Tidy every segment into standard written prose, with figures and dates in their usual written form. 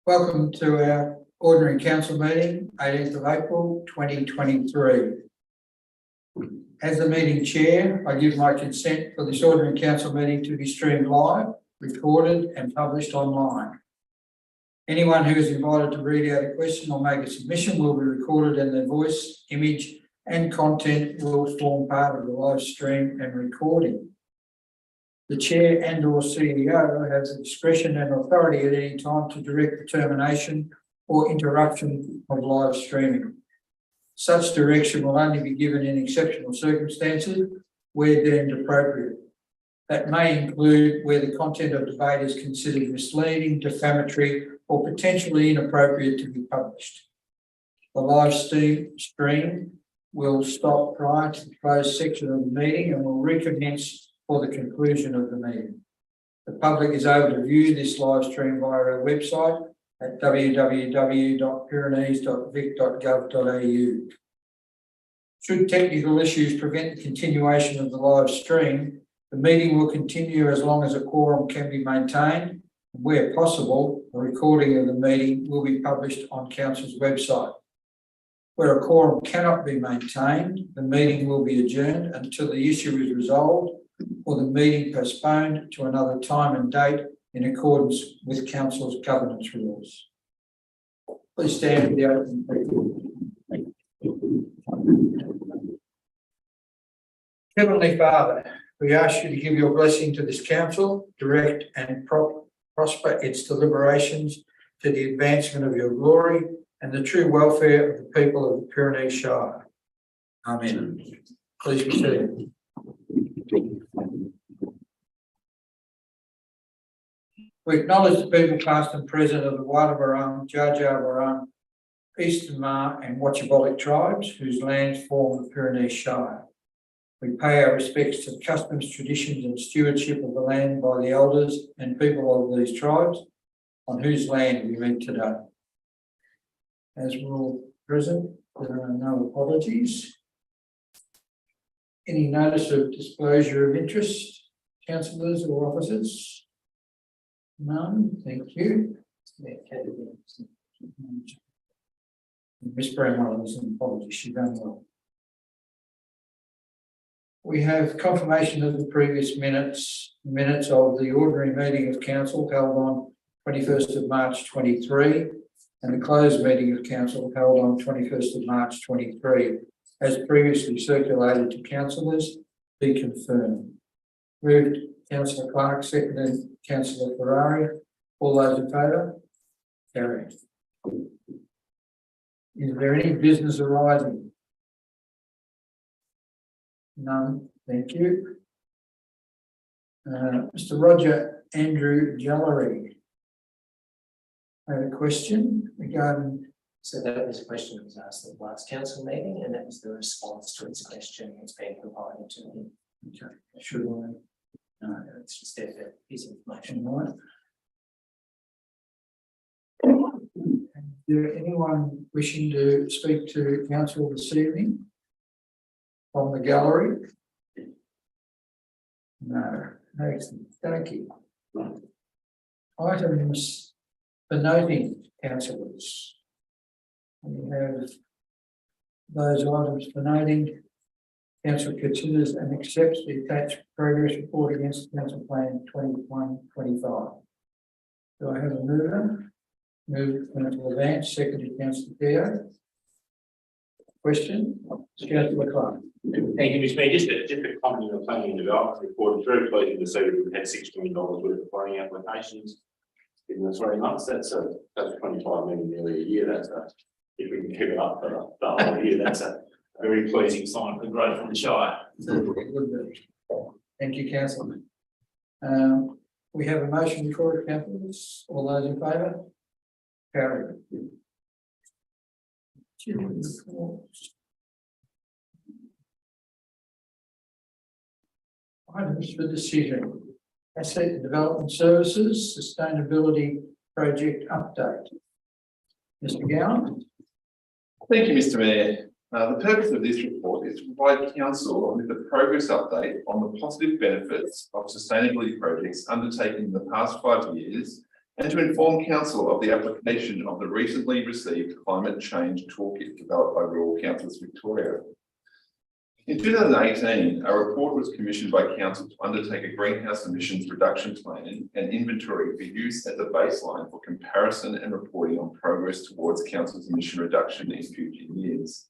Welcome to our ordinary council meeting, 18th of April 2023. As the meeting chair, I give my consent for this ordinary council meeting to be streamed live, recorded and published online. Anyone who is invited to read out a question or make a submission will be recorded, and their voice, image and content will form part of the live stream and recording. The chair and or CEO has the discretion and authority at any time to direct the termination or interruption of live streaming. Such direction will only be given in exceptional circumstances where deemed appropriate. That may include where the content of debate is considered misleading, defamatory or potentially inappropriate to be published. The live stream will stop prior to the closed section of the meeting and will recommence for the conclusion of the meeting. The public is able to view this live stream via our website at www.pyrenees.vic.gov.au. Should technical issues prevent the continuation of the live stream, the meeting will continue as long as a quorum can be maintained. Where possible, a recording of the meeting will be published on Council's website. Where a quorum cannot be maintained, the meeting will be adjourned until the issue is resolved or the meeting postponed to another time and date in accordance with Council's governance rules. Please stand for the oath of office. Heavenly Father, we ask you to give your blessing to this council, direct and prosper its deliberations to the advancement of your glory and the true welfare of the people of the Pyrenees Shire. Amen. Please be seated. We acknowledge the people past and present of the Wadawurrung, Dja-dja-wurrung, Eastern Maar and Watchabolik tribes whose lands form the Pyrenees Shire. We pay our respects to the customs, traditions and stewardship of the land by the elders and people of these tribes on whose land we meet today. As we're all present, there are no apologies. Any notice of disclosure of interest, councillors or officers? None, thank you. Miss Brownwell is an apology, she's done well. We have confirmation of the previous minutes of the ordinary meeting of council held on 21st of March 23 and the closed meeting of council held on 21st of March 23 as previously circulated to councillors be confirmed. Moved Councillor Clark, seconded Councillor Ferrari. All those in favour? Carried. Is there any business arising? None, thank you. Mr. Roger Andrew Gallery. I have a question regarding. So that was a question that was asked at the last council meeting, and that was the response to its question that's been provided to me. Okay, should I? No, it's just there for his information. Right. Is there anyone wishing to speak to council this evening from the gallery? No, excellent, thank you. Items for noting, councillors. We have those items for noting. Council considers and accepts the attached progress report against Council Plan 21-25. Do I have a mover? Move Councillor Vance, seconded Councillor Theo. Question? Councillor Clark. Thank you, Mr. Mayor. Just a comment on the planning and development report. It's very pleasing to see that we've had $6 million worth of planning applications in the 3 months. That's 25 million nearly a year. If we can keep it up for the whole year, that's a very pleasing sign for growth from the Shire. Thank you, Councillor. We have a motion recorded, councillors. All those in favour? Carried. Items for decision. Asset Development Services Sustainability Project Update. Mr. Gowan. Thank you, Mr. Mayor. The purpose of this report is to provide council with a progress update on the positive benefits of sustainability projects undertaken in the past 5 years and to inform Council of the application of the recently received Climate Change Toolkit developed by Rural Councils Victoria. In 2018, a report was commissioned by Council to undertake a greenhouse emissions reduction plan and inventory for use as a baseline for comparison and reporting on progress towards Council's emission reduction in future years.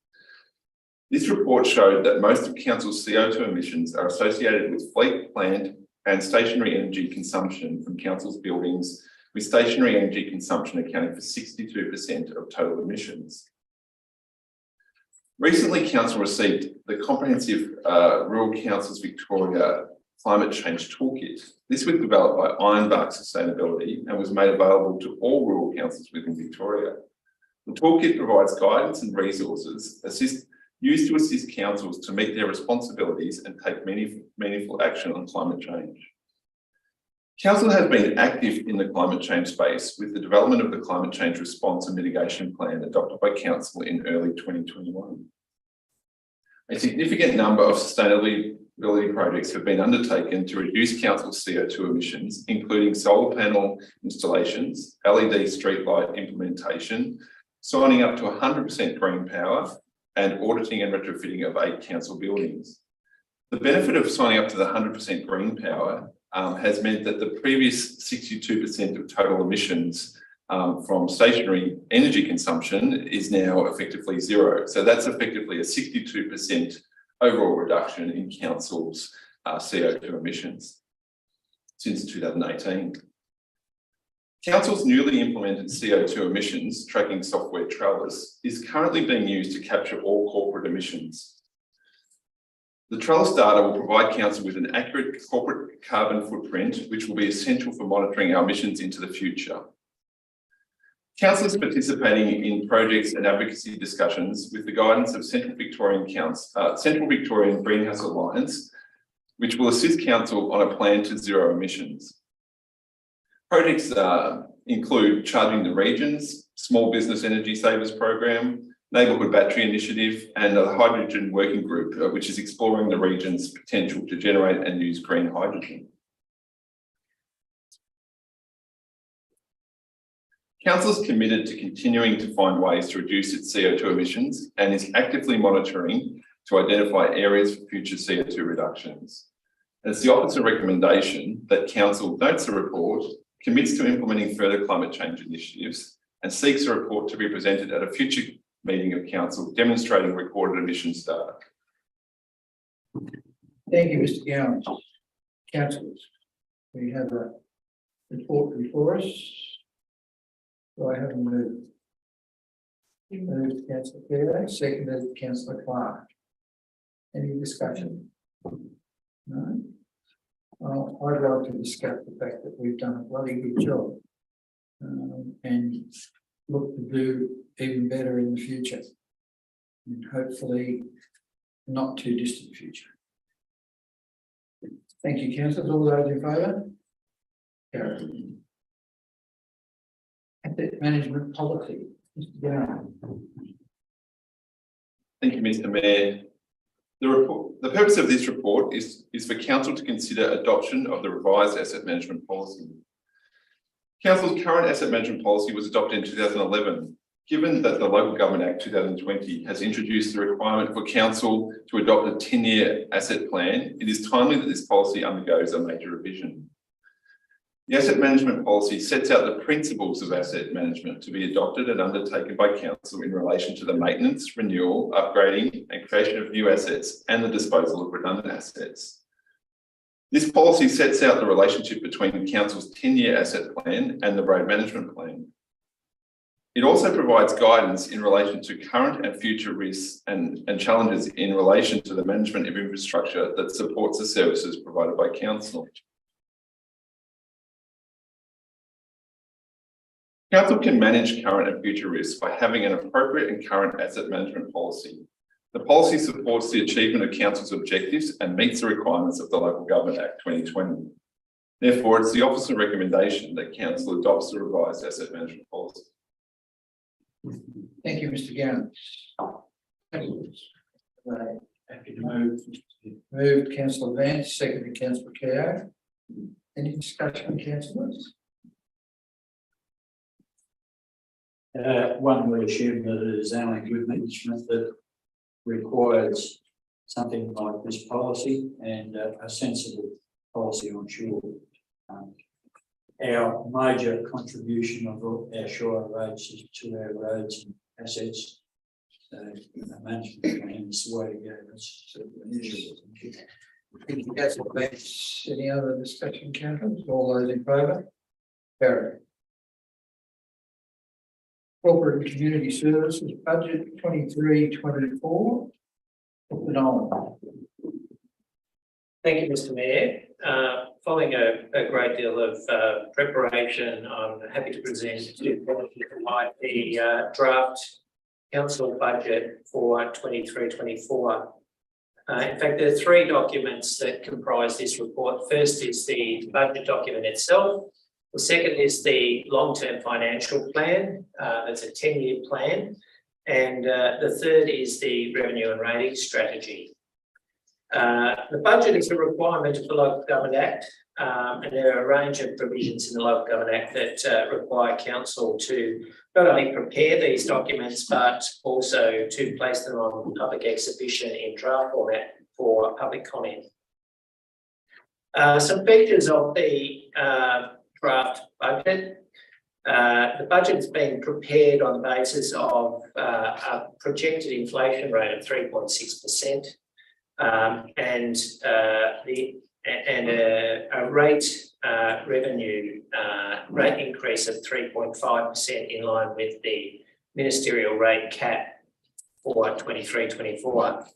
This report showed that most of Council's CO2 emissions are associated with fleet, plant and stationary energy consumption from Council's buildings, with stationary energy consumption accounting for 62% of total emissions. Recently, Council received the comprehensive Rural Councils Victoria Climate Change Toolkit. This was developed by Ironbark Sustainability and was made available to all rural councils within Victoria. The toolkit provides guidance and resources used to assist councils to meet their responsibilities and take meaningful action on climate change. Council has been active in the climate change space with the development of the Climate Change Response and Mitigation Plan adopted by Council in early 2021. A significant number of sustainability projects have been undertaken to reduce Council's CO2 emissions, including solar panel installations, LED streetlight implementation, signing up to 100% green power, and auditing and retrofitting of 8 council buildings. The benefit of signing up to the 100% green power has meant that the previous 62% of total emissions from stationary energy consumption is now effectively zero. So that's effectively a 62% overall reduction in Council's CO2 emissions since 2018. Council's newly implemented CO2 emissions tracking software Trellis is currently being used to capture all corporate emissions. The Trellis data will provide Council with an accurate corporate carbon footprint, which will be essential for monitoring our emissions into the future. Council is participating in projects and advocacy discussions with the guidance of Central Victorian Greenhouse Alliance, which will assist Council on a plan to zero emissions. Projects include Charging the Regions, Small Business Energy Savers Program, Neighbourhood Battery Initiative, and the Hydrogen Working Group, which is exploring the region's potential to generate and use green hydrogen. Council is committed to continuing to find ways to reduce its CO2 emissions and is actively monitoring to identify areas for future CO2 reductions. It's the Officer recommendation that Council notes the report, commits to implementing further climate change initiatives, and seeks a report to be presented at a future meeting of Council demonstrating recorded emissions data. Thank you, Mr. Gowan. Councillors, we have a report before us. Do I have a move? Moved Councillor Kerr, seconded Councillor Clark. Any discussion? No? I'd like to discuss the fact that we've done a bloody good job and look to do even better in the future, and hopefully not too distant future. Thank you, councillors. All those in favour? Carried. Asset management policy. Mr. Gowan. Thank you, Mr. Mayor. The purpose of this report is for Council to consider adoption of the revised asset management policy. Council's current asset management policy was adopted in 2011. Given that the Local Government Act 2020 has introduced the requirement for Council to adopt a 10-year asset plan, it is timely that this policy undergoes a major revision. The asset management policy sets out the principles of asset management to be adopted and undertaken by Council in relation to the maintenance, renewal, upgrading and creation of new assets and the disposal of redundant assets. This policy sets out the relationship between Council's 10-year asset plan and the road management plan. It also provides guidance in relation to current and future risks and challenges in relation to the management of infrastructure that supports the services provided by Council. Council can manage current and future risks by having an appropriate and current asset management policy. The policy supports the achievement of Council's objectives and meets the requirements of the Local Government Act 2020. Therefore, it's the Officer recommendation that Council adopts the revised asset management policy. Thank you, Mr. Gowan. Happy to move. Moved Councillor Vance, seconded Councillor Kerr. Any discussion, councillors? One would assume that it is only good management that requires something like this policy and a sensible policy, I'm sure. Our major contribution of our shore roads is to our roads and assets. So the management plan is the way to go. That's certainly unusual. Thank you, councillor Bates. Any other discussion, councillors? All those in favour? Carried. Corporate and Community Services Budget 23-24. Dr. Nolan. Thank you, Mr. Mayor. Following a great deal of preparation, I'm happy to present to the draft council budget for 23-24. In fact, there are three documents that comprise this report. First is the budget document itself. The second is the long-term financial plan. That's a 10-year plan. And the third is the revenue and rating strategy. The budget is a requirement of the Local Government Act, and there are a range of provisions in the Local Government Act that require council to not only prepare these documents, but also to place them on public exhibition in draft format for public comment. Some features of the draft budget. The budget has been prepared on the basis of a projected inflation rate of 3.6%. And a revenue rate increase of 3.5% in line with the ministerial rate cap for 23-24.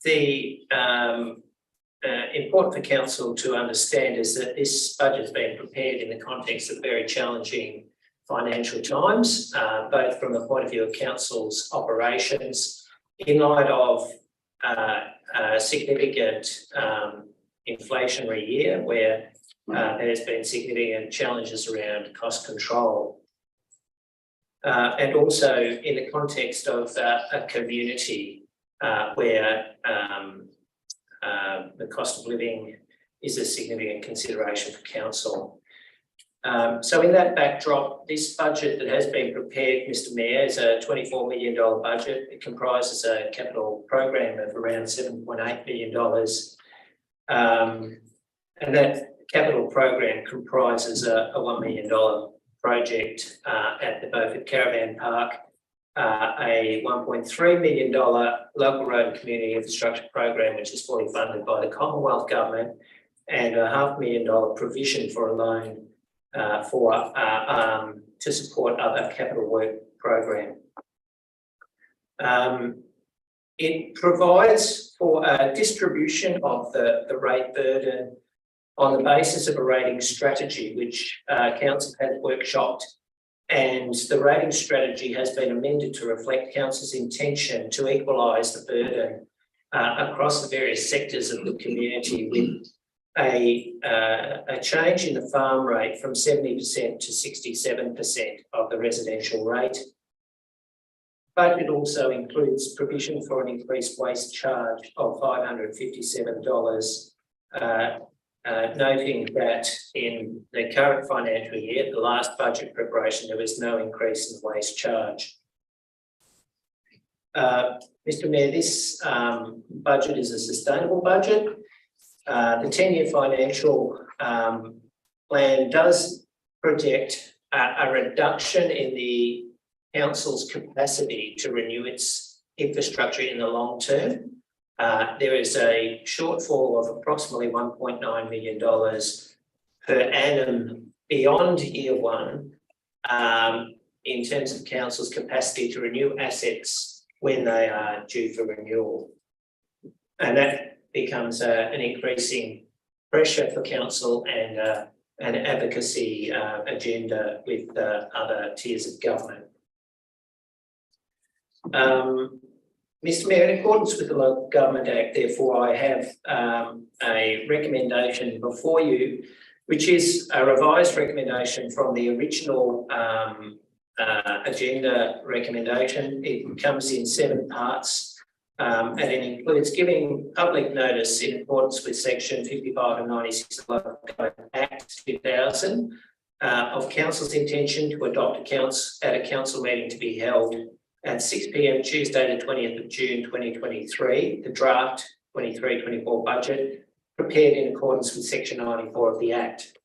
The important for council to understand is that this budget has been prepared in the context of very challenging financial times, both from the point of view of council's operations, in light of a significant inflationary year where there has been significant challenges around cost control. And also in the context of a community where the cost of living is a significant consideration for council. So in that backdrop, this budget that has been prepared, Mr. Mayor, is a $24 million budget. It comprises a capital program of around $7.8 million. And that capital program comprises a $1 million project at the Beaufort Caravan Park, a $1.3 million local road and community infrastructure program, which is fully funded by the Commonwealth Government, and a $500,000 provision for a loan to support other capital work program. It provides for a distribution of the rate burden on the basis of a rating strategy, which council has workshopped, and the rating strategy has been amended to reflect council's intention to equalise the burden across the various sectors of the community, with a change in the farm rate from 70% to 67% of the residential rate. But it also includes provision for an increased waste charge of $557, noting that in the current financial year, the last budget preparation, there was no increase in the waste charge. Mr. Mayor, this budget is a sustainable budget. The 10-year financial plan does project a reduction in the council's capacity to renew its infrastructure in the long term. There is a shortfall of approximately $1.9 million per annum beyond year one in terms of council's capacity to renew assets when they are due for renewal. And that becomes an increasing pressure for council and an advocacy agenda with other tiers of government. Mr. Mayor, in accordance with the Local Government Act, therefore, I have a recommendation before you, which is a revised recommendation from the original agenda recommendation. It comes in 7 parts. And it includes giving public notice in accordance with section 55 and 96 of the Local Government Act 2000 of council's intention to adopt accounts at a council meeting to be held at 6 p.m. Tuesday, the 20th of June, 2023, the draft 23-24 budget prepared in accordance with section 94 of the Act.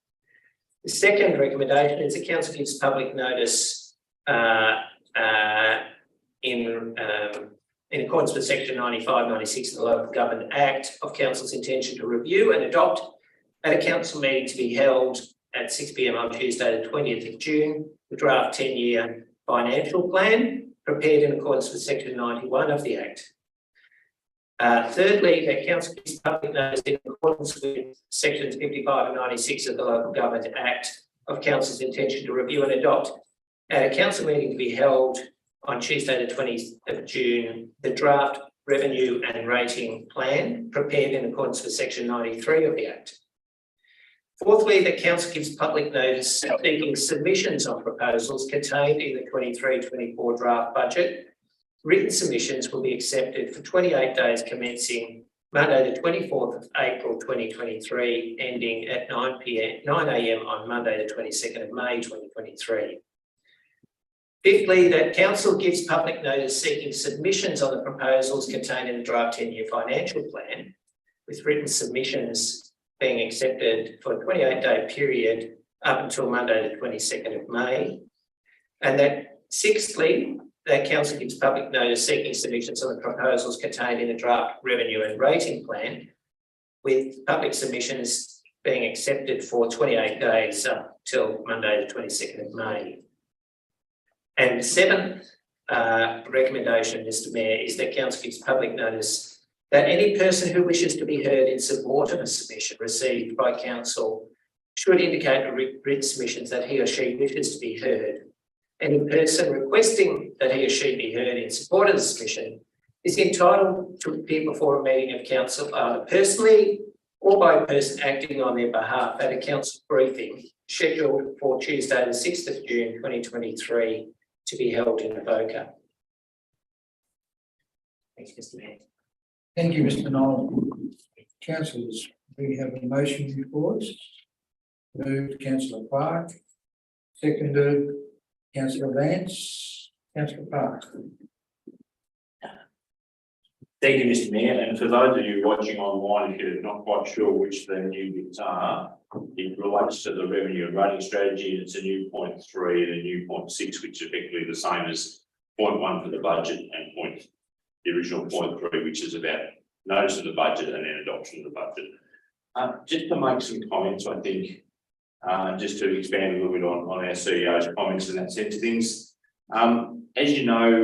The second recommendation is the council gives public notice in accordance with section 95-96 of the Local Government Act of council's intention to review and adopt at a council meeting to be held at 6 p.m. on Tuesday, the 20th of June, the draft 10-year financial plan prepared in accordance with section 91 of the Act. Thirdly, that council gives public notice in accordance with sections 55 and 96 of the Local Government Act of council's intention to review and adopt at a council meeting to be held on Tuesday, the 20th of June, the draft revenue and rating plan prepared in accordance with section 93 of the Act. Fourthly, the council gives public notice seeking submissions of proposals contained in the 23-24 draft budget. Written submissions will be accepted for 28 days commencing Monday, the 24th of April, 2023, ending at 9 a.m. on Monday, the 22nd of May, 2023. Fifthly, that council gives public notice seeking submissions on the proposals contained in the draft 10-year financial plan, with written submissions being accepted for a 28-day period up until Monday, the 22nd of May. And that sixthly, that council gives public notice seeking submissions on the proposals contained in the draft revenue and rating plan, with public submissions being accepted for 28 days up till Monday, the 22nd of May. And the seventh recommendation, Mr. Mayor, is that council gives public notice that any person who wishes to be heard in support of a submission received by council should indicate in written submissions that he or she wishes to be heard. Any person requesting that he or she be heard in support of the submission is entitled to appear before a meeting of council either personally or by a person acting on their behalf at a council briefing scheduled for Tuesday, the 6th of June, 2023, to be held in Avoca. Thanks, Mr. Mayor. Thank you, Mr. Nolan. Councillors, we have a motion before us. Moved, Councillor Clark. Seconded, Councillor Vance. Councillor Park. Thank you, Mr. Mayor. And for those of you watching online, if you're not quite sure which the new bits are, it relates to the revenue and rating strategy. It's a new point 3 and a new point 6, which is effectively the same as point 1 for the budget and the original point 3, which is about notice of the budget and then adoption of the budget. Just to make some comments, I think, just to expand a little bit on our CEO's comments in that sense of things. As you know,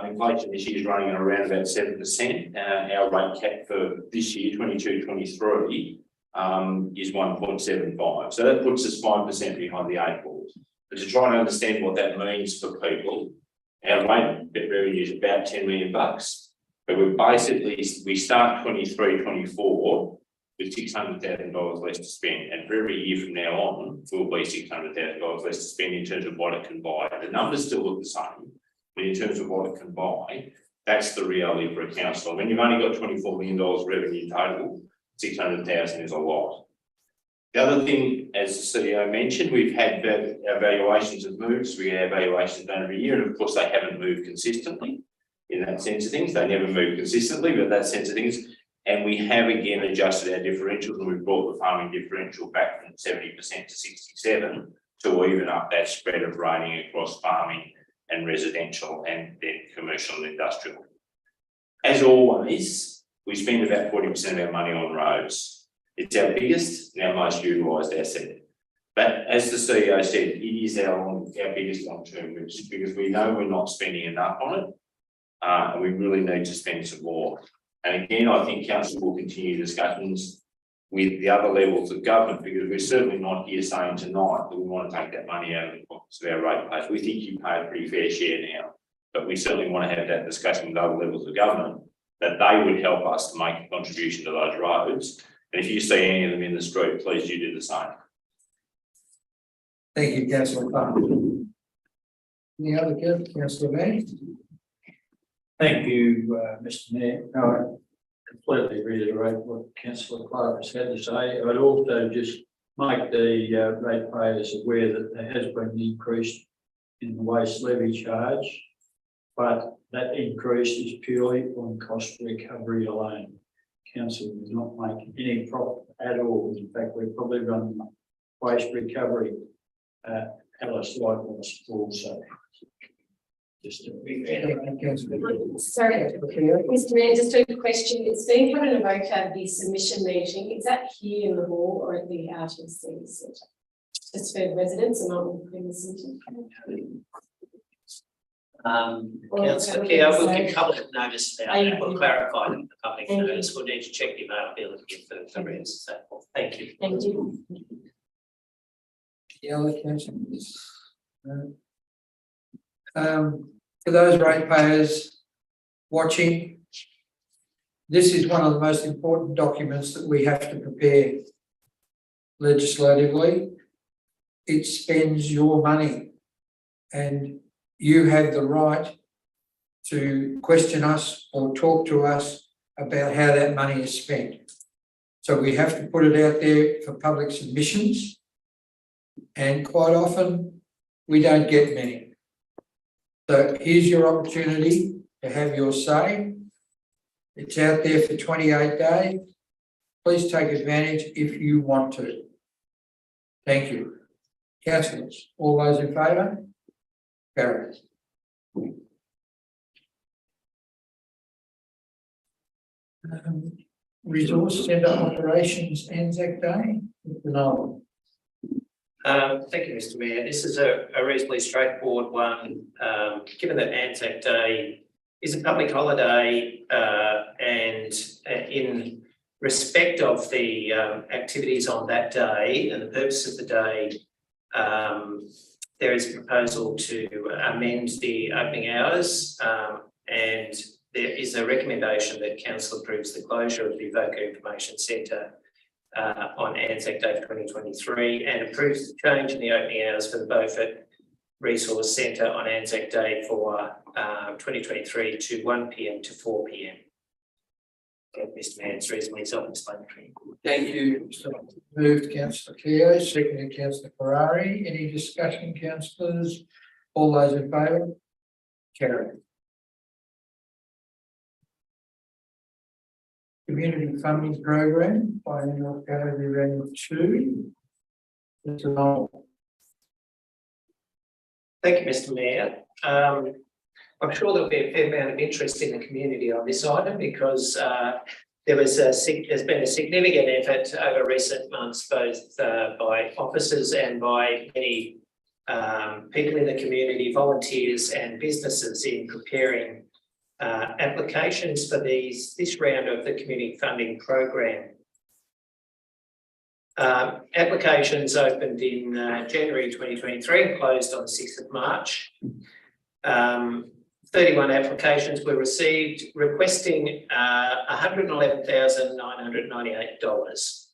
inflation this year is running at around about 7%. Our rate cap for this year, 22-23, is 1.75. So that puts us 5% behind the 8 balls. But to try and understand what that means for people, our rate revenue is about $10 million. But we start 23-24 with $600,000 less to spend, and for every year from now on, will be $600,000 less to spend in terms of what it can buy. The numbers still look the same, but in terms of what it can buy, that's the reality for a council. When you've only got $24 million revenue total, $600,000 is a lot. The other thing, as the CEO mentioned, we've had our valuations have moved, so we get our valuations done every year, and of course they haven't moved consistently in that sense of things. They never move consistently, but that sense of things. And we have again adjusted our differentials, and we've brought the farming differential back from 70% to 67 to even up that spread of rating across farming and residential and then commercial and industrial. As always, we spend about 40% of our money on roads. It's our biggest and our most utilised asset. But as the CEO said, it is our biggest long-term risk because we know we're not spending enough on it, and we really need to spend some more. And again, I think council will continue discussions with the other levels of government because we're certainly not here saying tonight that we want to take that money out of the pockets of our ratepayers. We think you pay a pretty fair share now, but we certainly want to have that discussion with other levels of government that they would help us to make a contribution to those roads. And if you see any of them in the street, please you do the same. Thank you, Councillor Park. Any other Councillor Vance? Thank you, Mr. Mayor. No, I completely reiterate what Councillor Clark has had to say. I'd also just make the ratepayers aware that there has been an increase in the waste levy charge, but that increase is purely on cost recovery alone. Council does not make any profit at all. In fact, we probably run waste recovery at a slight loss also. Just to be fair. Sorry, Mr. Mayor, just a question. It's been put in a vote at the submission meeting. Is that here in the hall or at the RTC centre? Just for residents and not in the centre? Councillor Keir, we'll give public notice about that. We'll clarify the public notice. We'll need to check the availability for residents and so forth. Thank you. Thank you. The other councillors? No. For those ratepayers watching, this is one of the most important documents that we have to prepare legislatively. It spends your money and you have the right to question us or talk to us about how that money is spent. So we have to put it out there for public submissions, and quite often we don't get many. So here's your opportunity to have your say. It's out there for 28 days. Please take advantage if you want to. Thank you. Councillors, all those in favour? Carried. Resource Centre Operations Anzac Day. No. Thank you, Mr. Mayor. This is a reasonably straightforward one. Given that Anzac Day is a public holiday, and in respect of the activities on that day and the purpose of the day, there is a proposal to amend the opening hours, and there is a recommendation that Council approves the closure of the Evoca Information Centre on Anzac Day 2023 and approves the change in the opening hours for the Beaufort Resource Centre on Anzac Day for 2023 to 1 p.m. to 4 p.m. Mr. Mayor, it's reasonably self-explanatory. Thank you. Moved Councillor Keogh, seconded Councillor Ferrari. Any discussion, councillors? All those in favour? Carried. Community funding program, biennial category round 2. It's an old. Thank you, Mr. Mayor. I'm sure there'll be a fair amount of interest in the community on this item because there's been a significant effort over recent months, both by officers and by many people in the community, volunteers and businesses in preparing applications for this round of the community funding program. Applications opened in January 2023 and closed on the 6th of March. 31 applications were received requesting $111,998.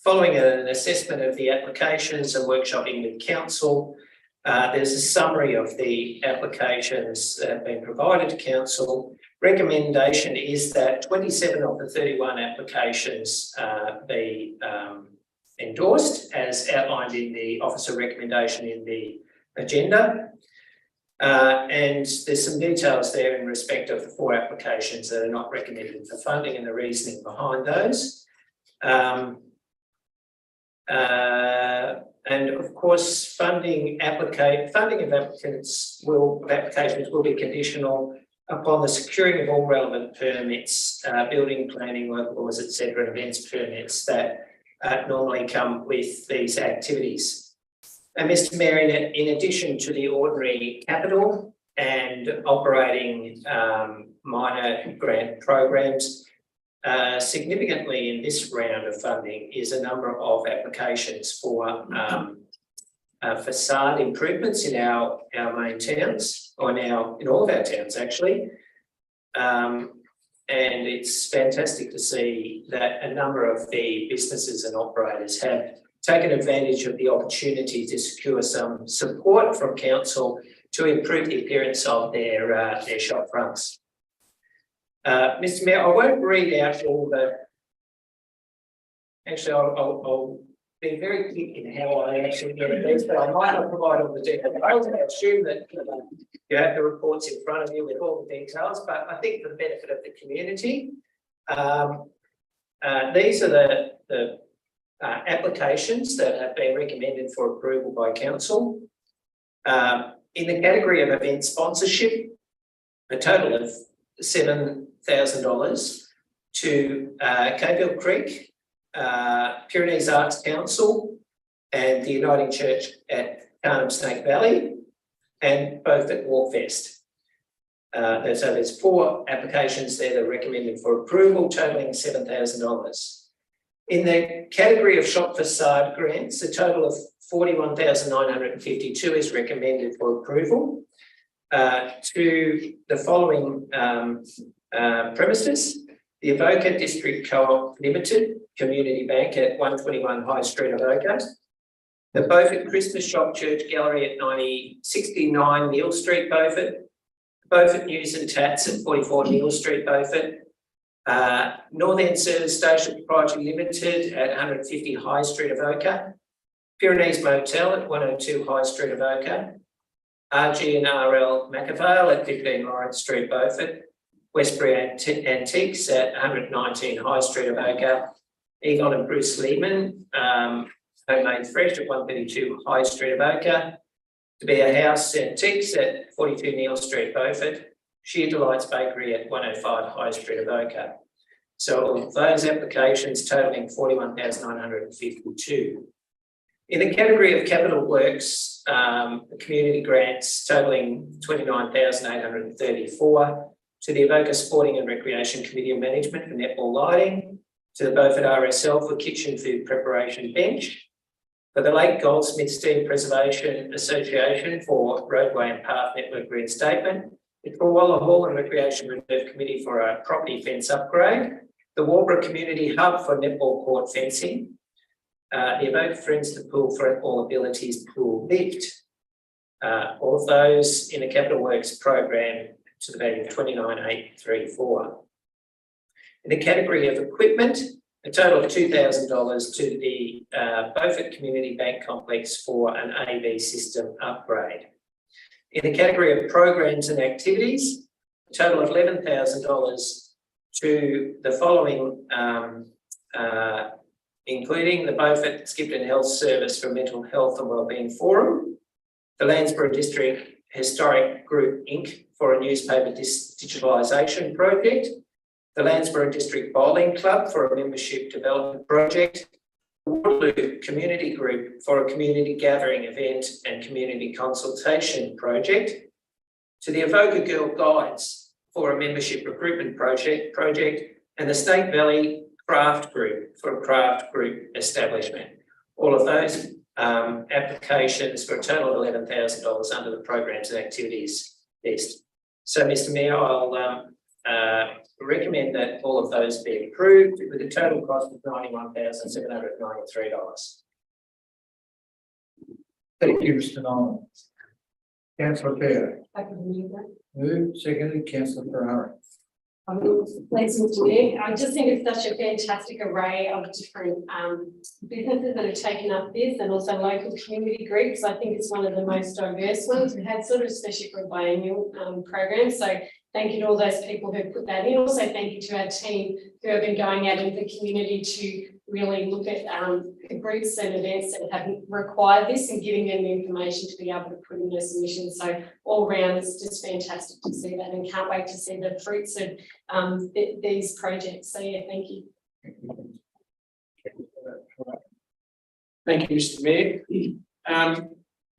Following an assessment of the applications and workshopping with council, there's a summary of the applications that have been provided to council. Recommendation is that 27 of the 31 applications be endorsed as outlined in the officer recommendation in the agenda. And there's some details there in respect of the 4 applications that are not recommended for funding and the reasoning behind those. And of course, funding of applications will be conditional upon the securing of all relevant permits, building, planning, local laws, etc., and events permits that normally come with these activities. And Mr. Mayor, in addition to the ordinary capital and operating minor grant programs, significantly in this round of funding is a number of applications for facade improvements in our main towns, or now in all of our towns actually. And it's fantastic to see that a number of the businesses and operators have taken advantage of the opportunity to secure some support from council to improve the appearance of their shop fronts. Mr. Mayor, I won't read out all the Actually, I'll be very quick in how I actually get these, but I might not provide all the details. I also assume that you have the reports in front of you with all the details, but I think for the benefit of the community, these are the applications that have been recommended for approval by council. In the category of event sponsorship, a total of $7,000 to Cayville Creek, Pyrenees Arts Council, and the Uniting Church at Carnham Snake Valley, and both at Walkfest. So there's 4 applications there that are recommended for approval, totaling $7,000. In the category of shop facade grants, a total of $41,952 is recommended for approval to the following premises: the Avoca District Co-op Limited Community Bank at 121 High Street, Avoca; the Beaufort Christmas Shop Church Gallery at 69 Neal Street, Beaufort; Beaufort News and Tats at 44 Neal Street, Beaufort; North End Service Station Proprietary Limited at 150 High Street, Avoca; Pyrenees Motel at 102 High Street, Avoca; RG&RL McAvale at 15 Lawrence Street, Beaufort; Westbury Antiques at 119 High Street, Avoca; Egon and Bruce Lehman, Homemade Fresh at 132 High Street, Avoca; To Be a House Antiques at 42 Neal Street, Beaufort; Sheer Delights Bakery at 105 High Street, Avoca. So all of those applications totaling $41,952. In the category of capital works, community grants totaling $29,834 to the Avoca Sporting and Recreation Committee of Management for netball lighting, to the Beaufort RSL for kitchen food preparation bench, for the Lake Goldsmith Steam Preservation Association for roadway and path network reinstatement, the Trawalla Hall and Recreation Reserve Committee for a property fence upgrade, the Walbra Community Hub for netball court fencing, the Avoca Friends to Pool for All Abilities Pool lift. All of those in the capital works program to the value of $29,834. In the category of equipment, a total of $2,000 to the Beaufort Community Bank Complex for an AV system upgrade. In the category of programs and activities, a total of $11,000 to the following, including the Beaufort Skipton Health Service for Mental Health and Wellbeing Forum, the Landsborough District Historic Group Inc. for a newspaper digitalisation project, the Landsborough District Bowling Club for a membership development project, the Waterloo Community Group for a community gathering event and community consultation project, to the Avoca Girl Guides for a membership recruitment project, and the Snake Valley Craft Group for a craft group establishment. All of those applications for a total of $11,000 under the programs and activities list. So, Mr. Mayor, I'll recommend that all of those be approved with a total cost of $91,793. Thank you, Mr. Nolan. Councillor Fair. I can move that. Moved, seconded, Councillor Ferrari. Thanks, Mr. Mayor. I just think it's such a fantastic array of different businesses that have taken up this, and also local community groups. I think it's one of the most diverse ones we had, sort of, especially for a biennial program. So thank you to all those people who put that in. Also, thank you to our team who have been going out into the community to really look at the groups and events that have required this and giving them the information to be able to put in their submissions. So all round, it's just fantastic to see that, and can't wait to see the fruits of these projects. So yeah, thank you. Thank you, Mr. Mayor.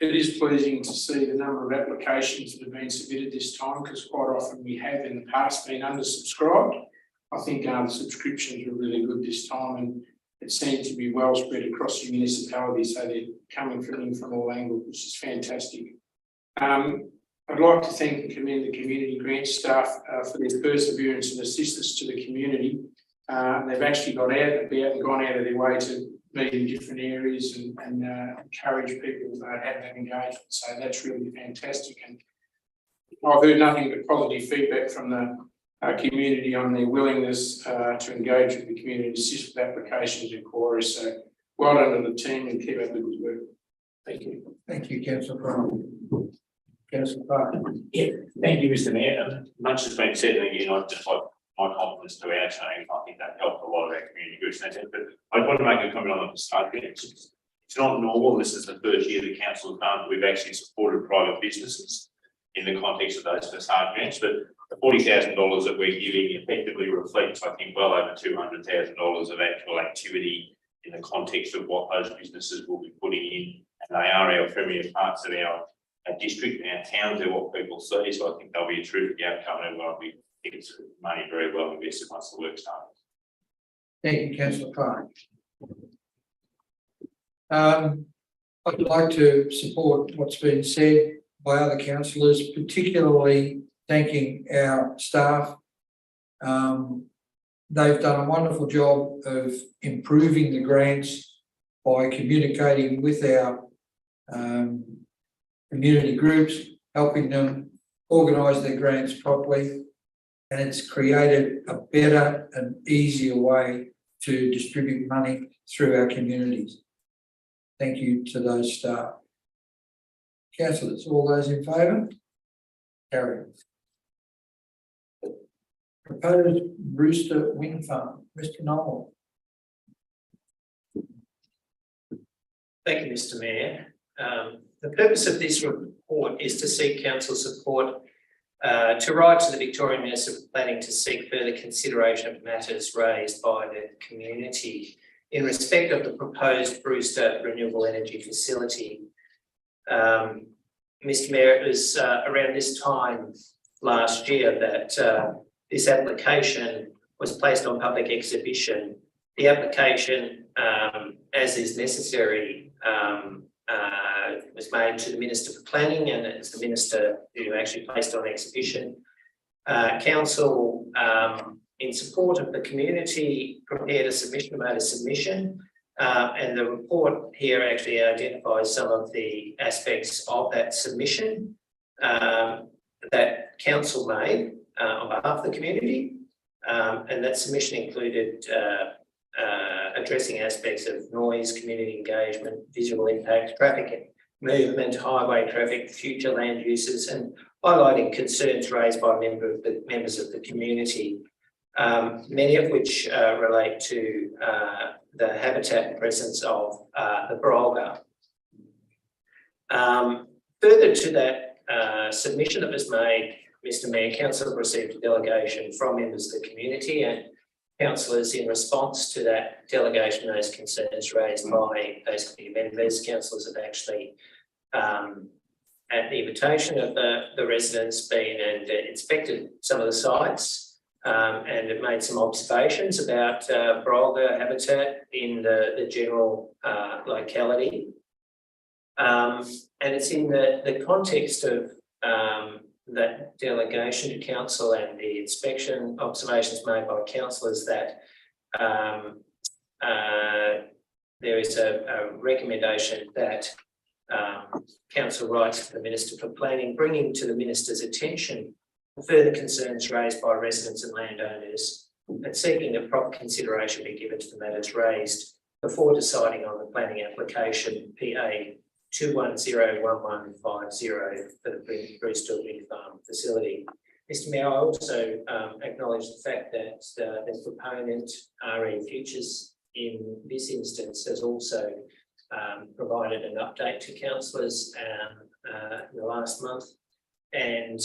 It is pleasing to see the number of applications that have been submitted this time, because quite often we have in the past been undersubscribed. I think the subscriptions were really good this time, and it seemed to be well spread across the municipality, so they're coming from all angles, which is fantastic. I'd like to thank and commend the community grant staff for their perseverance and assistance to the community. They've actually gone out of their way to meet in different areas and encourage people to have that engagement. So that's really fantastic. And I've heard nothing but positive feedback from the community on their willingness to engage with the community, assist with applications and queries. So well done to the team and keep up the good work. Thank you. Thank you, councillor Brown. Councillor Park. Yeah, thank you, Mr. Mayor. Much has been said, and again, I'd just like my confidence to our team. I think that helped a lot of our community groups. But I want to make a comment on the facade grants. It's not normal. This is the first year the council has done. We've actually supported private businesses in the context of those facade grants, but the $40,000 that we're giving effectively reflects, I think, well over $200,000 of actual activity in the context of what those businesses will be putting in. And they are our premier parts of our district and our towns. They're what people see. So I think they'll be a terrific outcome, and I think it's money very well invested once the work starts. Thank you, councillor Park. I'd like to support what's been said by other councillors, particularly thanking our staff. They've done a wonderful job of improving the grants by communicating with our community groups, helping them organise their grants properly, and it's created a better and easier way to distribute money through our communities. Thank you to those staff. Councillors, all those in favour? Carried. Proposed Brewster Wind Farm, Mr. Noel. Thank you, Mr. Mayor. The purpose of this report is to seek council support to write to the Victorian Minister for Planning to seek further consideration of matters raised by the community in respect of the proposed Brewster Renewable Energy Facility. Mr. Mayor, it was around this time last year that this application was placed on public exhibition. The application, as is necessary, was made to the Minister for Planning, and it's the Minister who actually placed on exhibition. Council, in support of the community, prepared a submission, made a submission, and the report here actually identifies some of the aspects of that submission that Council made on behalf of the community, and that submission included addressing aspects of noise, community engagement, visual impact, traffic movement, highway traffic, future land uses, and highlighting concerns raised by members of the community, many of which relate to the habitat and presence of the Barolga. Further to that submission that was made, Mr. Mayor, Council received a delegation from members of the community, and councillors, in response to that delegation, those concerns raised by those committee members, councillors have actually, at the invitation of the residents, been and inspected some of the sites and have made some observations about Barolga habitat in the general locality. And it's in the context of that delegation to council and the inspection observations made by councillors that there is a recommendation that council writes to the Minister for Planning, bringing to the Minister's attention further concerns raised by residents and landowners, and seeking that proper consideration be given to the matters raised before deciding on the planning application PA 2101150 for the Brewster Wind Farm facility. Mr. Mayor, I also acknowledge the fact that the proponent, RE Futures, in this instance, has also provided an update to councillors in the last month, and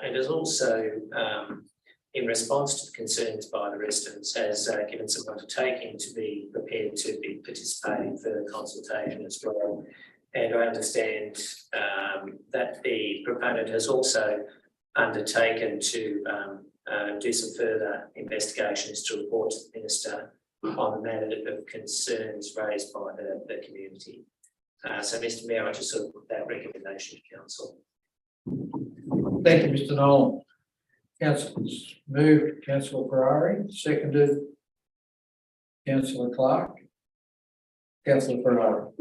has also, in response to the concerns by the residents, has given some undertaking to be prepared to be participating in further consultation as well. And I understand that the proponent has also undertaken to do some further investigations to report to the Minister on the matter of concerns raised by the community. So, Mr. Mayor, I just sort of put that recommendation to council. Thank you, Mr. Nolan. Councillors moved, Councillor Ferrari, seconded, Councillor Clark. Councillor Ferrari.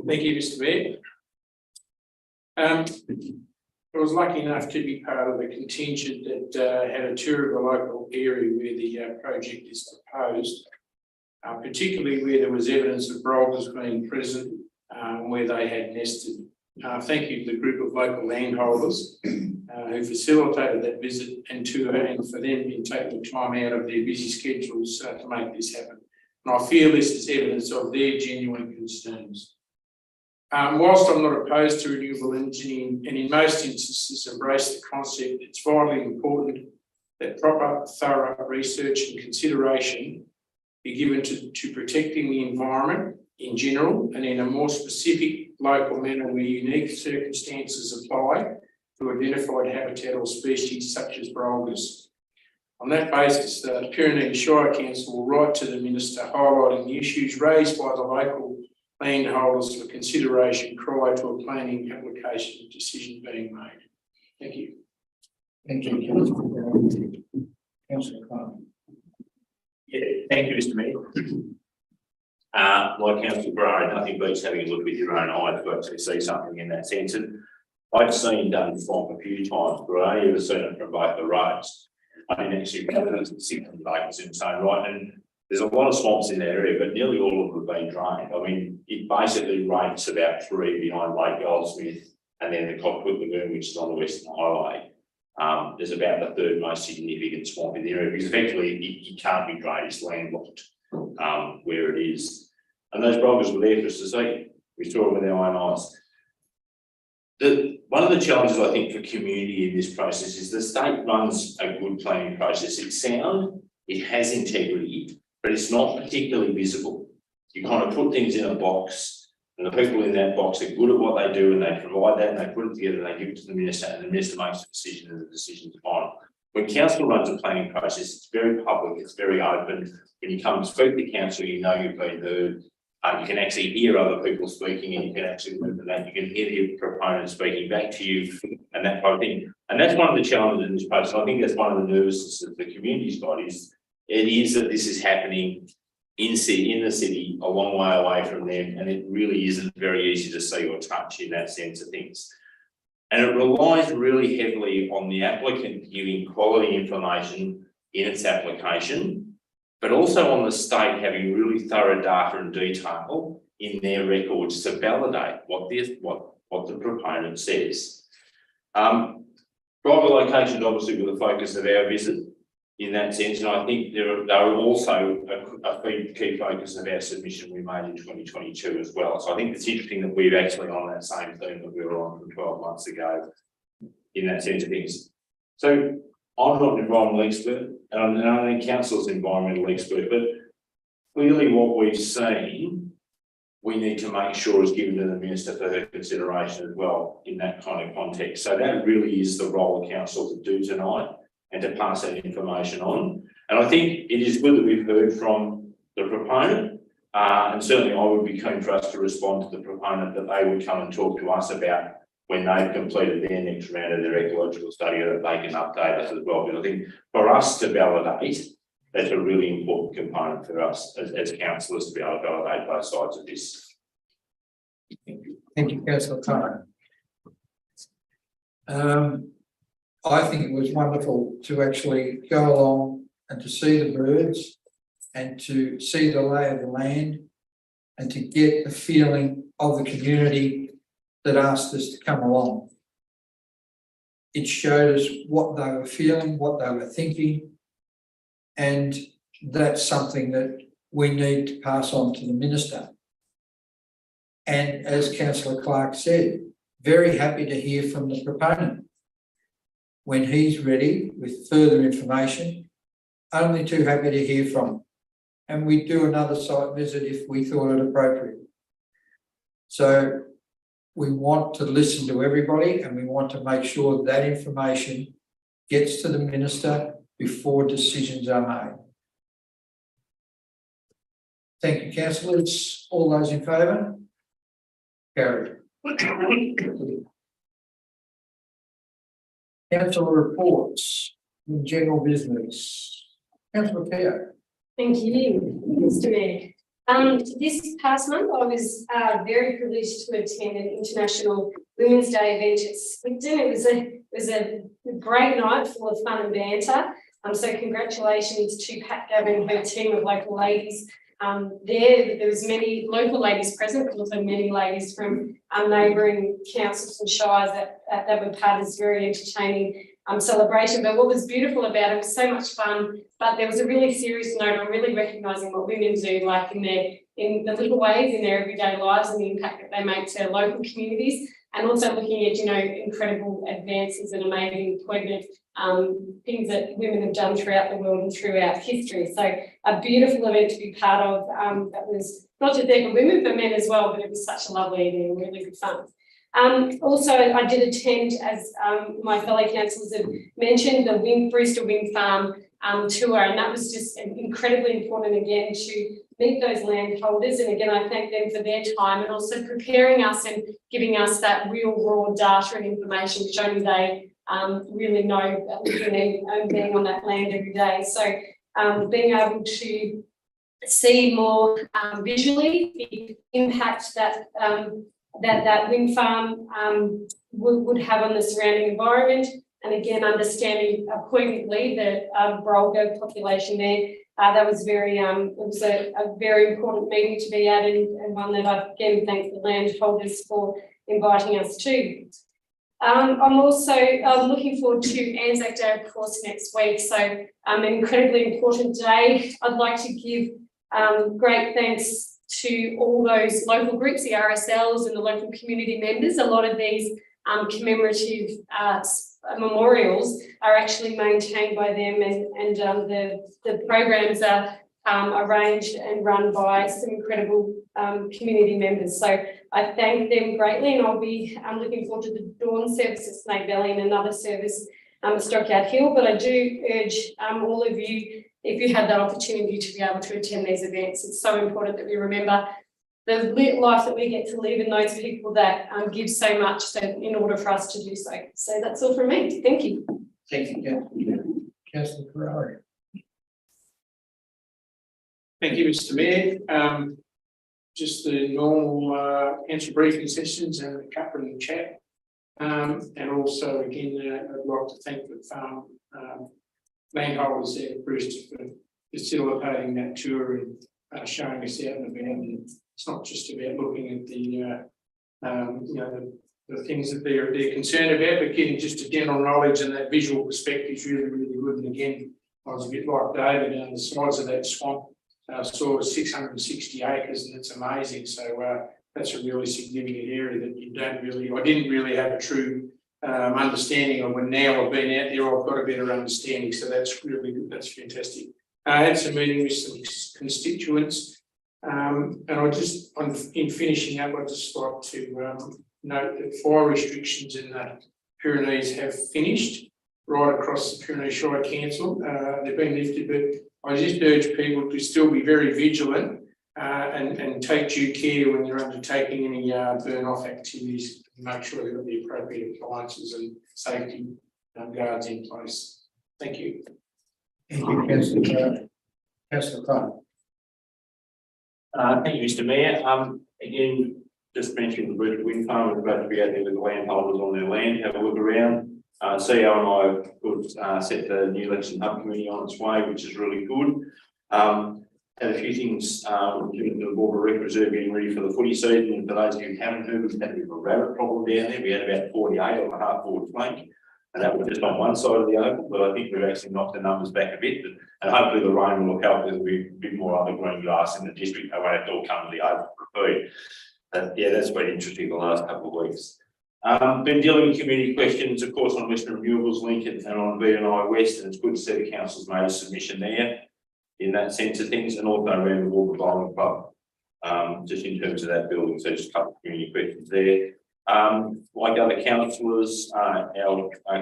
Thank you, Mr. Mayor. I was lucky enough to be part of a contingent that had a tour of the local area where the project is proposed, particularly where there was evidence of brolgas being present, where they had nested. Thank you to the group of local landholders who facilitated that visit and tour, and for them in taking time out of their busy schedules to make this happen. And I feel this is evidence of their genuine concerns. Whilst I'm not opposed to renewable energy and in most instances embrace the concept, it's vitally important that proper, thorough research and consideration be given to protecting the environment in general and in a more specific local manner where unique circumstances apply to identified habitat or species such as brolgas. On that basis, the Pyrenees Shire Council will write to the Minister highlighting the issues raised by the local landholders for consideration prior to a planning application decision being made. Thank you. Thank you, Councillor Clark. Yeah, thank you, Mr. Mayor. Like Councillor Bray, nothing beats having a look with your own eyes to actually see something in that sense. And I've seen done swamp a few times, but I have seen it from both the roads. I didn't actually remember the 600 acres in its own right. And there's a lot of swamps in that area, but nearly all of them have been drained. I mean, it basically rates about 3 behind Lake Goldsmith and then the Cockwood Lagoon, which is on the Western Highway. There's about the third most significant swamp in the area because effectively it can't be drained, it's landlocked where it is. And those brolgas were there for us to see. We saw them with our own eyes. One of the challenges I think for community in this process is the state runs a good planning process. It's sound, it has integrity, but it's not particularly visible. You kind of put things in a box and the people in that box are good at what they do and they provide that and they put it together and they give it to the minister and the minister makes a decision and the decision is final. When council runs a planning process, it's very public, it's very open. When you come and speak to council, you know you've been heard. You can actually hear other people speaking and you can actually look at that. You can hear the proponent speaking back to you and that kind of thing. And that's one of the challenges in this process. I think that's one of the nervousness that the community's got is it is that this is happening in the city, a long way away from them, and it really isn't very easy to see or touch in that sense of things. And it relies really heavily on the applicant giving quality information in its application, but also on the state having really thorough data and detail in their records to validate what the proponent says. Private locations obviously were the focus of our visit in that sense, and I think they were also a key focus of our submission we made in 2022 as well. So I think it's interesting that we're actually on that same theme that we were on from 12 months ago in that sense of things. So I'm not an environmental expert, and I don't think council's an environmental expert, but clearly what we've seen, we need to make sure is given to the minister for her consideration as well in that kind of context. So that really is the role of council to do tonight and to pass that information on. And I think it is good that we've heard from the proponent, and certainly I would be keen for us to respond to the proponent that they would come and talk to us about when they've completed their next round of their ecological study, that they can update us as well. Because I think for us to validate, that's a really important component for us as councillors to be able to validate both sides of this. Thank you, Councillor Clark. I think it was wonderful to actually go along and to see the birds and to see the lay of the land and to get the feeling of the community that asked us to come along. It showed us what they were feeling, what they were thinking, and that's something that we need to pass on to the minister. And as Councillor Clark said, very happy to hear from the proponent when he's ready with further information. Only too happy to hear from him. And we'd do another site visit if we thought it appropriate. So we want to listen to everybody and we want to make sure that information gets to the minister before decisions are made. Thank you, councillors. All those in favour? Carried. Councillor reports in general business. Councillor Keogh. Thank you, Mr. Mayor. This past month, I was very privileged to attend an International Women's Day event at Swigton. It was a great night full of fun and banter. So congratulations to Pat Gavin and her team of local ladies. There was many local ladies present, but also many ladies from neighbouring councils and shires that were part of this very entertaining celebration. But what was beautiful about it was so much fun, but there was a really serious note on really recognising what women do, like in the little ways in their everyday lives and the impact that they make to their local communities, and also looking at, incredible advances and amazing poignant things that women have done throughout the world and throughout history. So a beautiful event to be part of. That was not just there for women, but men as well, but it was such a lovely evening, really good fun. Also, I did attend, as my fellow councillors have mentioned, the Brewster Wind Farm tour, and that was just incredibly important again to meet those landholders. And again, I thank them for their time and also preparing us and giving us that real raw data and information, which only they really know, living and being on that land every day. So being able to see more visually the impact that that wind farm would have on the surrounding environment, and again understanding poignantly the Brolga population there. That was it was a very important meeting to be at, and one that I again thank the landholders for inviting us to. I'm also looking forward to Anzac Day, of course, next week. So an incredibly important day. I'd like to give great thanks to all those local groups, the RSLs and the local community members. A lot of these commemorative memorials are actually maintained by them, and the programs are arranged and run by some incredible community members. So I thank them greatly, and I'll be looking forward to the dawn service at Snake Valley and another service at Stockyard Hill. But I do urge all of you, if you have that opportunity, to be able to attend these events. It's so important that we remember the life that we get to live and those people that give so much in order for us to do so. So that's all from me. Thank you. Thank you, Councillor Ferrari. Thank you, Mr. Mayor. Just the normal council briefing sessions and the cuppa and the chat. And also, again, I'd like to thank the farm landholders there at Brewster for facilitating that tour and showing us out and about. And it's not just about looking at the things that they're concerned about, but getting just a general knowledge, and that visual perspective is really, really good. And again, I was a bit like David on the size of that swamp. Saw 660 acres, and it's amazing. So that's a really significant area that I didn't really have a true understanding of. When now I've been out there, I've got a better understanding. So that's really good. That's fantastic. I had some meeting with some constituents, and in finishing up, I'd just like to note that fire restrictions in the Pyrenees have finished right across the Pyrenees Shire Council. They've been lifted, but I just urge people to still be very vigilant and take due care when you're undertaking any burn-off activities. Make sure they've got the appropriate appliances and safety guards in place. Thank you. Thank you, Councillor Clark. Thank you, Mr. Mayor. Again, just mentioning the Brewster Wind Farm. We're about to be out there with the landholders on their land, have a look around. CEO and I could set the new election hub committee on its way, which is really good. Had a few things doing the Border Rec Reserve, getting ready for the footy season. And for those of you who haven't heard, we've had a bit of a rabbit problem down there. We had about 48 on the half forward flank, and that was just on one side of the oval. But I think we've actually knocked the numbers back a bit, and hopefully the rain will help. There'll be a bit more other green grass in the district. They won't have to all come to the oval for feed. Yeah, that's been interesting the last couple of weeks. Been dealing with community questions, of course, on Western Renewables Link and on BNI West, and it's good to see the council's made a submission there in that sense of things, and also around the Walker Bowling Club, just in terms of that building. So just a couple of community questions there. Like other councillors, our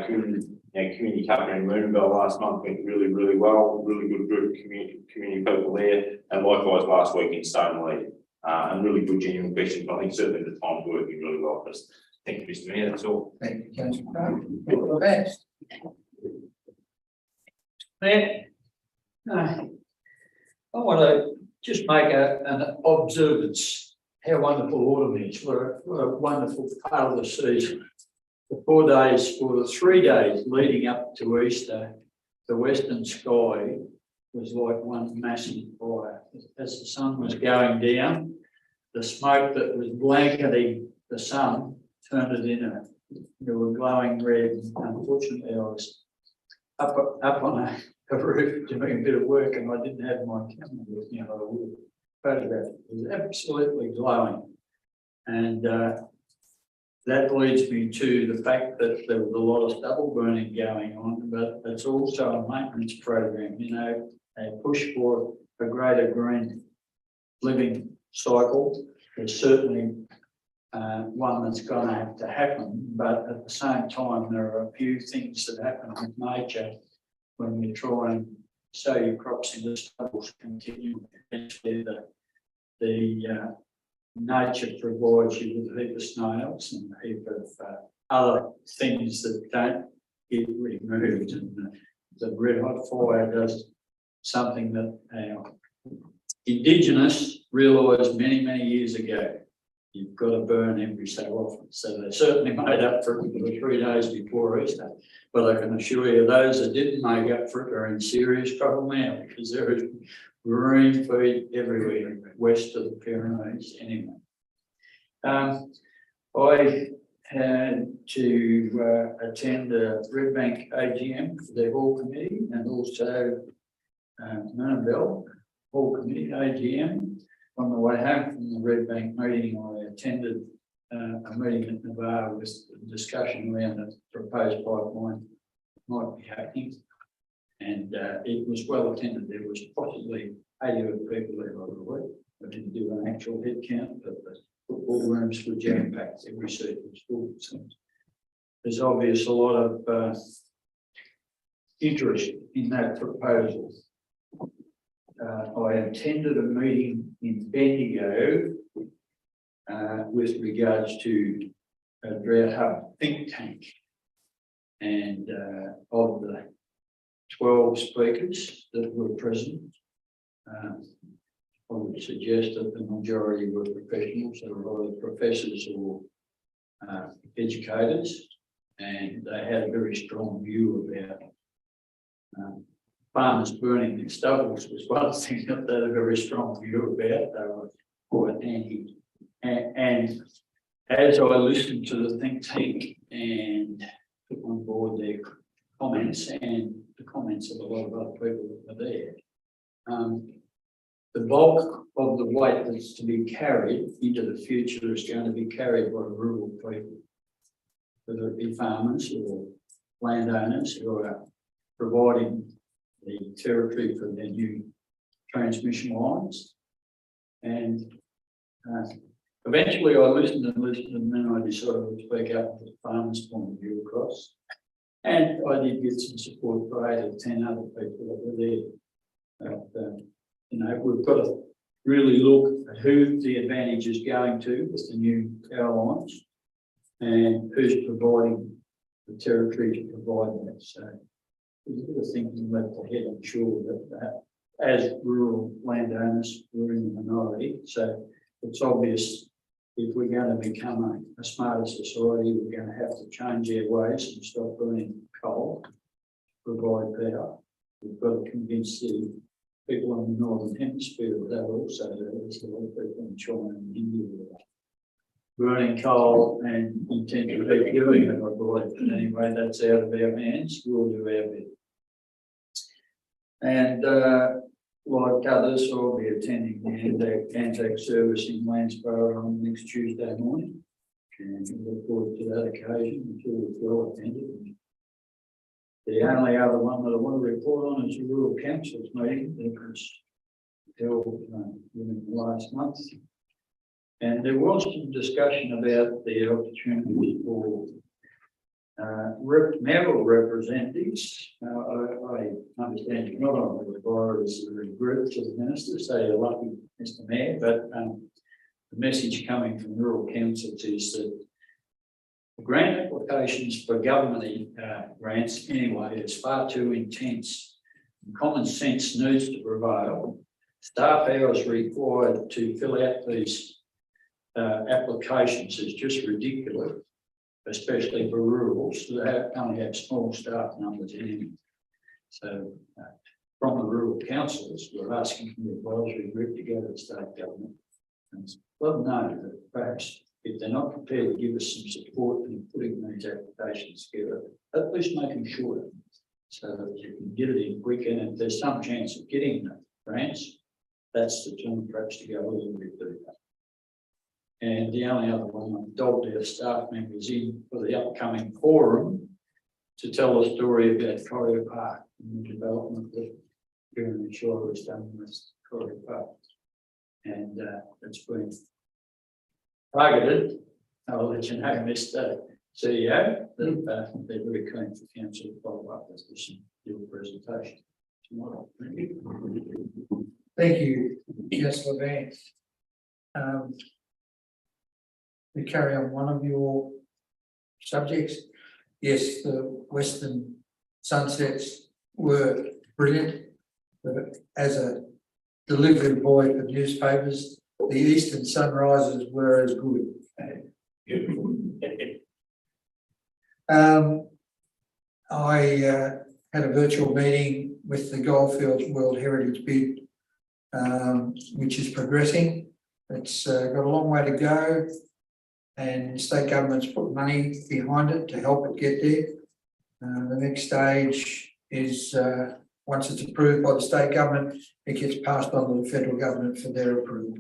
community company in Moonville last month went really, really well. Really good group of community people there, and likewise last week in Stoneleigh. And really good genuine questions. I think certainly the time's working really well for us. Thank you, Mr. Mayor. That's all. Thank you, Councillor Clark. Councillor Bass. I want to just make an observance, how wonderful autumn is, what a wonderful part of the season. The 4 days, or the 3 days leading up to Easter, the western sky was like one massive fire. As the sun was going down, the smoke that was blanketing the sun turned it into a glowing red. Unfortunately, I was up on a roof doing a bit of work and I didn't have my camera with me, I would have photographed it. It was absolutely glowing. And that leads me to the fact that there was a lot of stubble burning going on, but it's also a maintenance program, a push for a greater green living cycle. There's certainly one that's going to have to happen, but at the same time, there are a few things that happen with nature when you try and sow your crops into stubbles continue. Eventually, the nature provides you with a heap of snails and a heap of other things that don't get removed. And the red hot fire does something that our Indigenous realised many, many years ago. You've got to burn every so often. So they certainly made up for it for the 3 days before Easter. But I can assure you those that didn't make up for it are in serious trouble now, because there is green feed everywhere west of the Pyrenees anyway. I had to attend the Redbank AGM for their Hall Committee and also Murnabell Hall Committee AGM. On the way home from the Redbank meeting, I attended a meeting at Navarre with a discussion around the proposed pipeline might be happening. And it was well attended. There was possibly 80 people there, by the way. I didn't do an actual head count, but the football rooms were jam-packed. Every seat was full. So there's obviously a lot of interest in that proposal. I attended a meeting in Bendigo with regards to a drought hub think tank, and of the 12 speakers that were present, I would suggest that the majority were professionals, so a lot of professors or educators, and they had a very strong view about farmers burning their stubbles was one thing that they had a very strong view about. They were quite anti. And as I listened to the think tank and took on board their comments and the comments of a lot of other people that were there, the bulk of the weight that's to be carried into the future is going to be carried by rural people, whether it be farmers or landowners who are providing the territory for their new transmission lines. And eventually I listened and then I decided to speak up the farmers' point of view across. And I did get some support for 8 or 10 other people that were there. But, we've got to really look at who the advantage is going to with the new power lines and who's providing the territory to provide that. So there's a bit of thinking left ahead, I'm sure, that as rural landowners, we're in the minority. So it's obvious if we're going to become a smarter society, we're going to have to change our ways and stop burning coal to provide power. We've got to convince the people in the Northern Hemisphere of that also. There's a lot of people in China and India that are burning coal and intend to keep doing it, I believe. But anyway, that's out of our hands. We'll do our bit. And like others, I'll be attending the Anzac service in Landsborough on next Tuesday morning. And we look forward to that occasion. I'm sure it's well attended. The only other one that I want to report on is the Rural Council's meeting that was held within the last month. And there was some discussion about the opportunity for mayoral representatives. I understand you're not on the board as a group to the minister, so you're lucky, Mr. Mayor, but the message coming from rural councils is that the grant applications for government grants anyway is far too intense. Common sense needs to prevail staff hours required to fill out these applications is just ridiculous, especially for rurals that only have small staff numbers anyway. So from the rural councils, we're asking the advisory group to go to the state government and let them know that perhaps if they're not prepared to give us some support in putting these applications together, at least make them shorter so that you can get it in quicker, and if there's some chance of getting the grants, that's the time perhaps to go a little bit deeper. And the only other one, I've dogged our staff members in for the upcoming forum to tell the story about Corrie Park and the development that Pyrenees Shire has done with Corrie Park. And it's been targeted. I'll let you know, Mr. CEO, that they're very keen for council to follow up with this your presentation tomorrow. Thank you. Thank you, Councillor Vance. We carry on one of your subjects. Yes, the western sunsets were brilliant, but as a delivery boy for newspapers, the eastern sunrises were as good. I had a virtual meeting with the Goldfields World Heritage bid, which is progressing. It's got a long way to go, and the state government's put money behind it to help it get there. The next stage is once it's approved by the state government, it gets passed on to the federal government for their approval.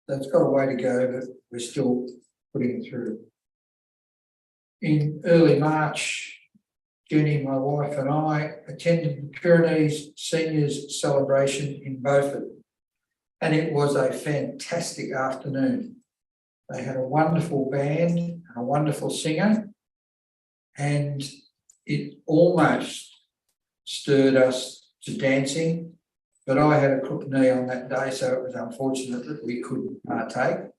So it's got a way to go, but we're still putting it through. In early March, Jenny, my wife, and I attended the Pyrenees Seniors celebration in Beaufort, and it was a fantastic afternoon. They had a wonderful band and a wonderful singer, and it almost stirred us to dancing, but I had a crooked knee on that day, so it was unfortunate that we couldn't partake.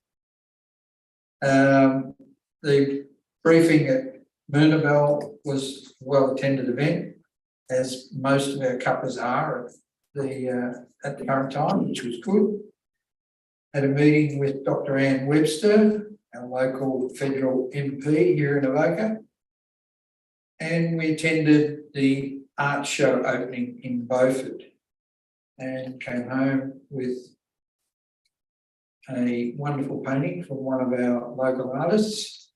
The briefing at Moonabel was a well-attended event, as most of our cuppers are at the current time, which was good. Had a meeting with Dr. Anne Webster, our local federal MP here in Avoca, and we attended the art show opening in Beaufort and came home with a wonderful painting from one of our local artists,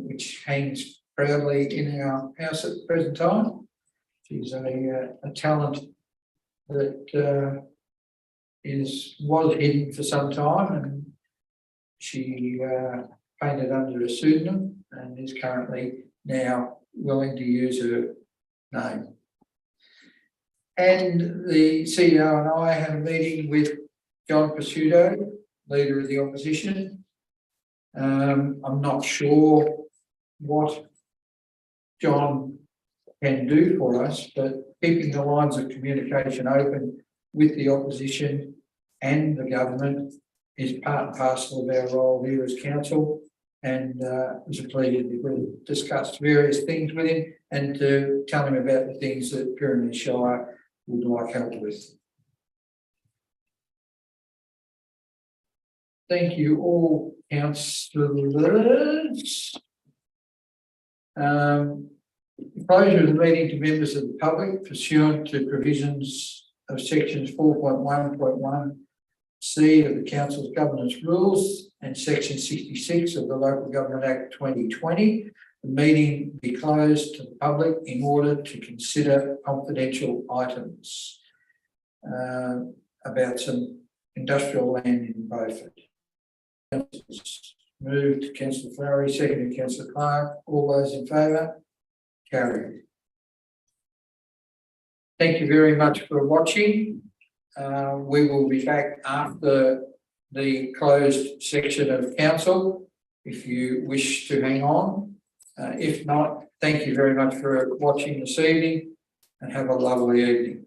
which hangs proudly in our house at the present time. She's a talent that was hidden for some time, and she painted under a pseudonym and is currently now willing to use her name. And the CEO and I had a meeting with John Pasuto, Leader of the Opposition. I'm not sure what John can do for us, but keeping the lines of communication open with the opposition and the government is part and parcel of our role here as council, and it was a pleasure to discuss various things with him and to tell him about the things that Pyrenees Shire would like help with. Thank you all, councillors. Closure of the meeting to members of the public pursuant to provisions of sections 4.1.1C of the Council's Governance Rules and section 66 of the Local Government Act 2020. The meeting be closed to the public in order to consider confidential items about some industrial land in Beaufort. Moved to Councillor Flowery, seconded Councillor Clark. All those in favour? Carried. Thank you very much for watching. We will be back after the closed section of council if you wish to hang on. If not, thank you very much for watching this evening and have a lovely evening.